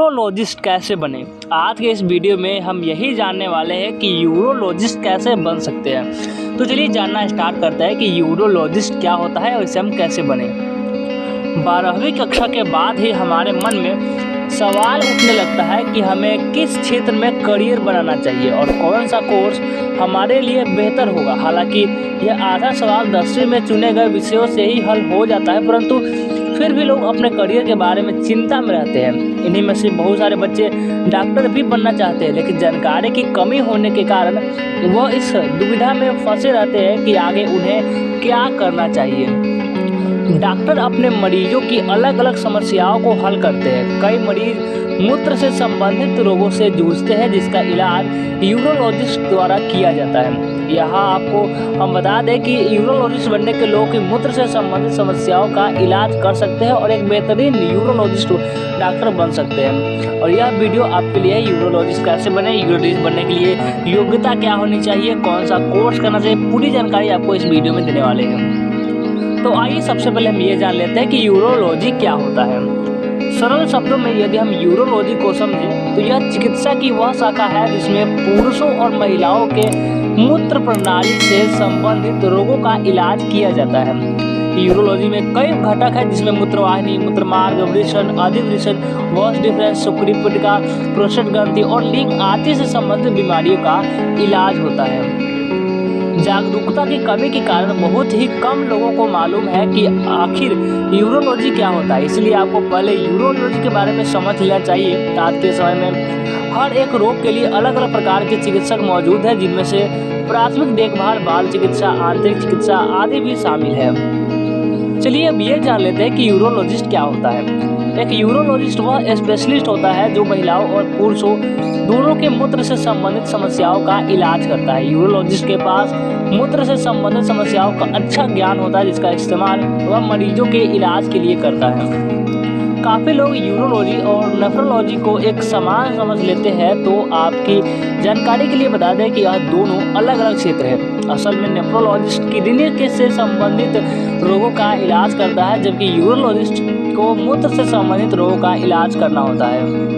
Urologist कैसे बने। आज के इस वीडियो में हम यही जानने वाले हैं कि यूरोलॉजिस्ट कैसे बन सकते हैं। तो चलिए जानना स्टार्ट करते हैं कि यूरोलॉजिस्ट क्या होता है और इसे हम कैसे बने। 12वीं कक्षा के बाद ही हमारे मन में सवाल उठने लगता है कि हमें किस क्षेत्र में करियर बनाना चाहिए और कौन सा कोर्स हमारे लिए बेहतर होगा। हालांकि यह आधा सवाल 10वीं में चुने गए विषयों से ही हल हो जाता है, परंतु फिर भी लोग अपने करियर के बारे में चिंता में रहते हैं। इन्हीं में से बहुत सारे बच्चे डॉक्टर भी बनना चाहते हैं, लेकिन जानकारी की कमी होने के कारण वह इस दुविधा में फंसे रहते हैं कि आगे उन्हें क्या करना चाहिए। डॉक्टर अपने मरीजों की अलग अलग समस्याओं को हल करते हैं। कई मरीज मूत्र से संबंधित रोगों से जूझते हैं, जिसका इलाज यूरोलॉजिस्ट द्वारा किया जाता है। यहाँ आपको हम बता दें कि यूरोलॉजिस्ट बनने के लोग की मूत्र से संबंधित समस्याओं का इलाज कर सकते हैं और एक बेहतरीन यूरोलॉजिस्ट डॉक्टर बन सकते हैं। और यह वीडियो आपके लिए यूरोलॉजिस्ट कैसे बने, यूरोलॉजिस्ट बनने के लिए योग्यता क्या होनी चाहिए, कौन सा कोर्स करना चाहिए, पूरी जानकारी आपको इस वीडियो में देने वाले हैं। तो आइए सबसे पहले हम ये जान लेते हैं कि यूरोलॉजी क्या होता है। सरल शब्दों में यदि हम यूरोलॉजी को समझें तो यह चिकित्सा की वह शाखा है जिसमें पुरुषों और महिलाओं के मूत्र प्रणाली से संबंधित रोगों का इलाज किया जाता है। यूरोलॉजी में कई घटक हैं, जिसमें मूत्रवाहिनी, मूत्रमार्ग, वृषण, अधिवृषण, वॉश डिफरेंस, सुक्रिपिटिका, प्रोस्टेट ग्रंथि और लिंग आदि से संबंधित बीमारियों का इलाज होता है। जागरूकता की कमी के कारण बहुत ही कम लोगों को मालूम है कि आखिर यूरोलॉजी क्या होता है, इसलिए आपको पहले यूरोलॉजी के बारे में समझ लेना चाहिए। आज के समय में हर एक रोग के लिए अलग अलग प्रकार के चिकित्सक मौजूद हैं, जिनमें से प्राथमिक देखभाल, बाल चिकित्सा, आंतरिक चिकित्सा आदि भी शामिल है। चलिए अब ये जान लेते हैं कि यूरोलॉजिस्ट क्या होता है। एक यूरोलॉजिस्ट वह स्पेशलिस्ट होता है जो महिलाओं और पुरुषों दोनों के मूत्र से संबंधित समस्याओं का इलाज करता है। यूरोलॉजिस्ट के पास मूत्र से संबंधित समस्याओं का अच्छा ज्ञान होता है, जिसका इस्तेमाल वह मरीजों के इलाज के लिए करता है। काफ़ी लोग यूरोलॉजी और नेफ्रोलॉजी को एक समान समझ लेते हैं, तो आपकी जानकारी के लिए बता दें कि यह दोनों अलग अलग क्षेत्र हैं। असल में नेफ्रोलॉजिस्ट किडनी से संबंधित रोगों का इलाज करता है, जबकि यूरोलॉजिस्ट को मूत्र से संबंधित रोगों का इलाज करना होता है।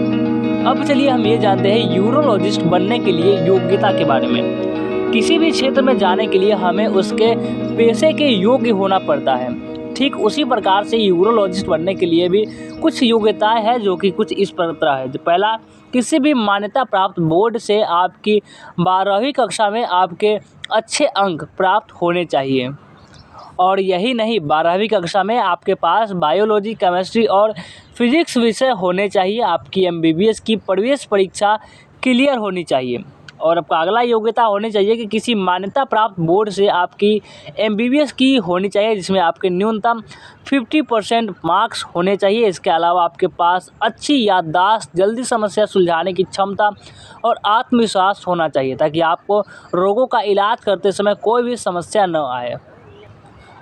अब चलिए हम ये जानते हैं यूरोलॉजिस्ट बनने के लिए योग्यता के बारे में। किसी भी क्षेत्र में जाने के लिए हमें उसके पेशे के योग्य होना पड़ता है। ठीक उसी प्रकार से यूरोलॉजिस्ट बनने के लिए भी कुछ योग्यताएं हैं, जो कि कुछ इस प्रकार है। पहला, किसी भी मान्यता प्राप्त बोर्ड से आपकी 12वीं कक्षा में आपके अच्छे अंक प्राप्त होने चाहिए। और यही नहीं, 12वीं कक्षा में आपके पास बायोलॉजी, केमिस्ट्री और फिजिक्स विषय होने चाहिए। आपकी MBBS की प्रवेश परीक्षा क्लियर होनी चाहिए। और आपका अगला योग्यता होनी चाहिए कि किसी मान्यता प्राप्त बोर्ड से आपकी MBBS की होनी चाहिए, जिसमें आपके न्यूनतम 50% मार्क्स होने चाहिए। इसके अलावा आपके पास अच्छी याददाश्त, जल्दी समस्या सुलझाने की क्षमता और आत्मविश्वास होना चाहिए, ताकि आपको रोगों का इलाज करते समय कोई भी समस्या न आए।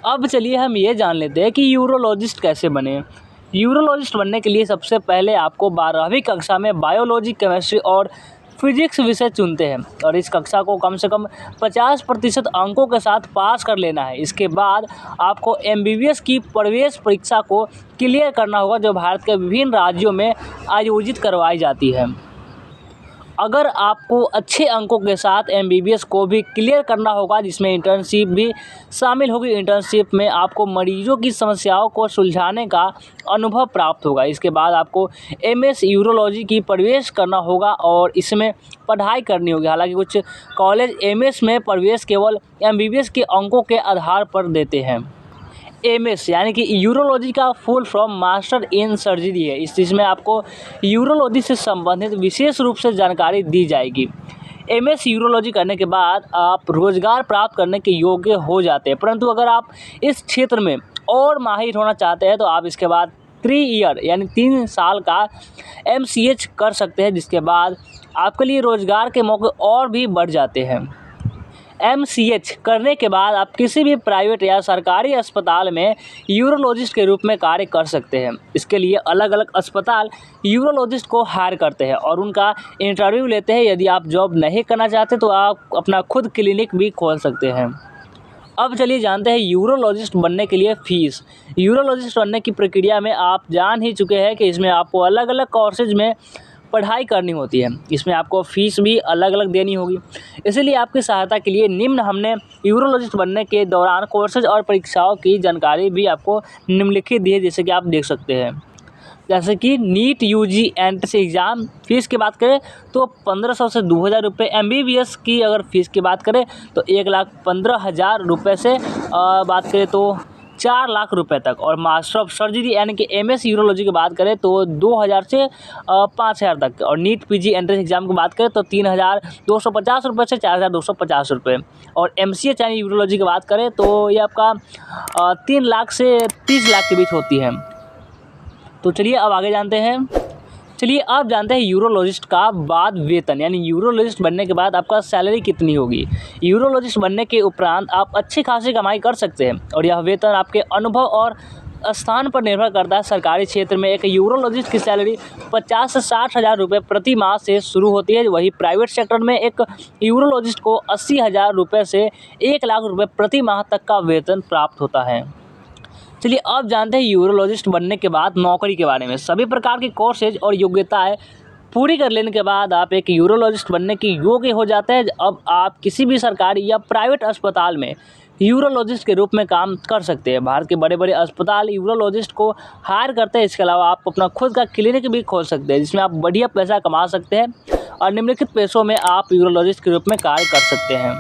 अब चलिए हम ये जान लेते हैं कि यूरोलॉजिस्ट कैसे बने। यूरोलॉजिस्ट बनने के लिए सबसे पहले आपको 12वीं कक्षा में बायोलॉजी, केमिस्ट्री और फिजिक्स विषय चुनते हैं और इस कक्षा को कम से कम 50% अंकों के साथ पास कर लेना है। इसके बाद आपको MBBS की प्रवेश परीक्षा को क्लियर करना होगा, जो भारत के विभिन्न राज्यों में आयोजित करवाई जाती है। अगर आपको अच्छे अंकों के साथ MBBS को भी क्लियर करना होगा, जिसमें इंटर्नशिप भी शामिल होगी। इंटर्नशिप में आपको मरीजों की समस्याओं को सुलझाने का अनुभव प्राप्त होगा। इसके बाद आपको MS यूरोलॉजी की प्रवेश करना होगा और इसमें पढ़ाई करनी होगी। हालांकि कुछ कॉलेज MS में प्रवेश केवल MBBS के अंकों के आधार पर देते हैं। MS यानी कि यूरोलॉजी का full form master in surgery है। इसमें आपको यूरोलॉजी से संबंधित विशेष रूप से जानकारी दी जाएगी। MS यूरोलॉजी करने के बाद आप रोजगार प्राप्त करने के योग्य हो जाते हैं, परंतु अगर आप इस क्षेत्र में और माहिर होना चाहते हैं तो आप इसके बाद 3 ईयर यानी 3 साल का MCH कर सकते हैं, जिसके बाद आपके लिए रोजगार के मौके और भी बढ़ जाते हैं। MCH करने के बाद आप किसी भी प्राइवेट या सरकारी अस्पताल में यूरोलॉजिस्ट के रूप में कार्य कर सकते हैं। इसके लिए अलग अलग अस्पताल यूरोलॉजिस्ट को हायर करते हैं और उनका इंटरव्यू लेते हैं। यदि आप जॉब नहीं करना चाहते तो आप अपना खुद क्लिनिक भी खोल सकते हैं। अब चलिए जानते हैं यूरोलॉजिस्ट बनने के लिए फ़ीस। यूरोलॉजिस्ट बनने की प्रक्रिया में आप जान ही चुके हैं कि इसमें आपको अलग अलग कोर्सेज में पढ़ाई करनी होती है। इसमें आपको फ़ीस भी अलग अलग देनी होगी। इसीलिए आपकी सहायता के लिए निम्न हमने यूरोलॉजिस्ट बनने के दौरान कोर्सेज और परीक्षाओं की जानकारी भी आपको निम्नलिखित दी है, जैसे कि आप देख सकते हैं। जैसे कि NEET UG entrance exam fees की बात करें तो 1500 से 2000 रुपये। MBBS की अगर फ़ीस की बात करें तो 1,15,000 रुपये से बात करें तो 4 लाख रुपए तक। और मास्टर ऑफ सर्जरी यानी कि MS यूरोलॉजी की बात करें तो 2000 से 5000 तक। और नीट PG एंट्रेंस एग्ज़ाम की बात करें तो 3250 रुपये से 4250 रुपये। और MCH यानी यूरोलॉजी की बात करें तो ये आपका 3 लाख से 30 लाख के बीच होती है। तो चलिए अब आगे जानते हैं। चलिए अब जानते हैं यूरोलॉजिस्ट का बाद वेतन, यानी यूरोलॉजिस्ट बनने के बाद आपका सैलरी कितनी होगी। यूरोलॉजिस्ट बनने के उपरांत आप अच्छी खासी कमाई कर सकते हैं और यह वेतन आपके अनुभव और स्थान पर निर्भर करता है। सरकारी क्षेत्र में एक यूरोलॉजिस्ट की सैलरी 50 से 60 हज़ार रुपये प्रति माह से शुरू होती है। वहीं प्राइवेट सेक्टर में एक यूरोलॉजिस्ट को 80,000 रुपये से 1 लाख रुपये प्रति माह तक का वेतन प्राप्त होता है। चलिए अब जानते हैं यूरोलॉजिस्ट बनने के बाद नौकरी के बारे में। सभी प्रकार के कोर्सेज और योग्यताएं पूरी कर लेने के बाद आप एक यूरोलॉजिस्ट बनने के योग्य हो जाते हैं। अब आप किसी भी सरकारी या प्राइवेट अस्पताल में यूरोलॉजिस्ट के रूप में काम कर सकते हैं। भारत के बड़े बड़े अस्पताल यूरोलॉजिस्ट को हायर करते हैं। इसके अलावा आप अपना खुद का क्लिनिक भी खोल सकते हैं, जिसमें आप बढ़िया पैसा कमा सकते हैं और निम्नलिखित पेशों में आप यूरोलॉजिस्ट के रूप में कार्य कर सकते हैं।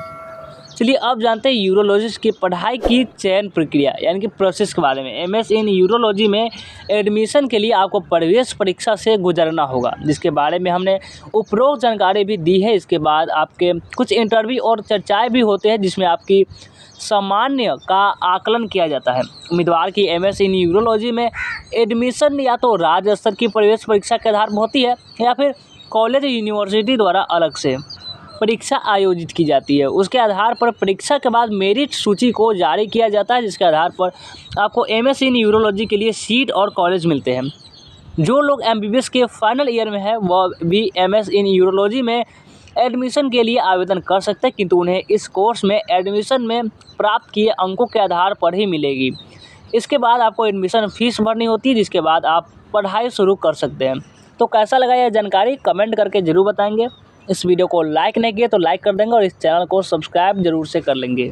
चलिए अब जानते हैं यूरोलॉजिस्ट की पढ़ाई की चयन प्रक्रिया यानी कि प्रोसेस के बारे में। MS इन यूरोलॉजी में एडमिशन के लिए आपको प्रवेश परीक्षा से गुजरना होगा, जिसके बारे में हमने उपरोक्त जानकारी भी दी है। इसके बाद आपके कुछ इंटरव्यू और चर्चाएं भी होते हैं, जिसमें आपकी सामान्य का आकलन किया जाता है। उम्मीदवार की MS इन यूरोलॉजी में एडमिशन या तो राज्य स्तर की प्रवेश परीक्षा के आधार पर होती है या फिर कॉलेज यूनिवर्सिटी द्वारा अलग से परीक्षा आयोजित की जाती है। उसके आधार पर परीक्षा के बाद मेरिट सूची को जारी किया जाता है, जिसके आधार पर आपको MS इन यूरोलॉजी के लिए सीट और कॉलेज मिलते हैं। जो लोग MBBS के फाइनल ईयर में है वह भी MS इन यूरोलॉजी में एडमिशन के लिए आवेदन कर सकते हैं, किंतु उन्हें इस कोर्स में एडमिशन में प्राप्त किए अंकों के आधार पर ही मिलेगी। इसके बाद आपको एडमिशन फ़ीस भरनी होती है, जिसके बाद आप पढ़ाई शुरू कर सकते हैं। तो कैसा लगा यह जानकारी कमेंट करके ज़रूर बताएंगे। इस वीडियो को लाइक नहीं किए तो लाइक कर देंगे और इस चैनल को सब्सक्राइब जरूर से कर लेंगे।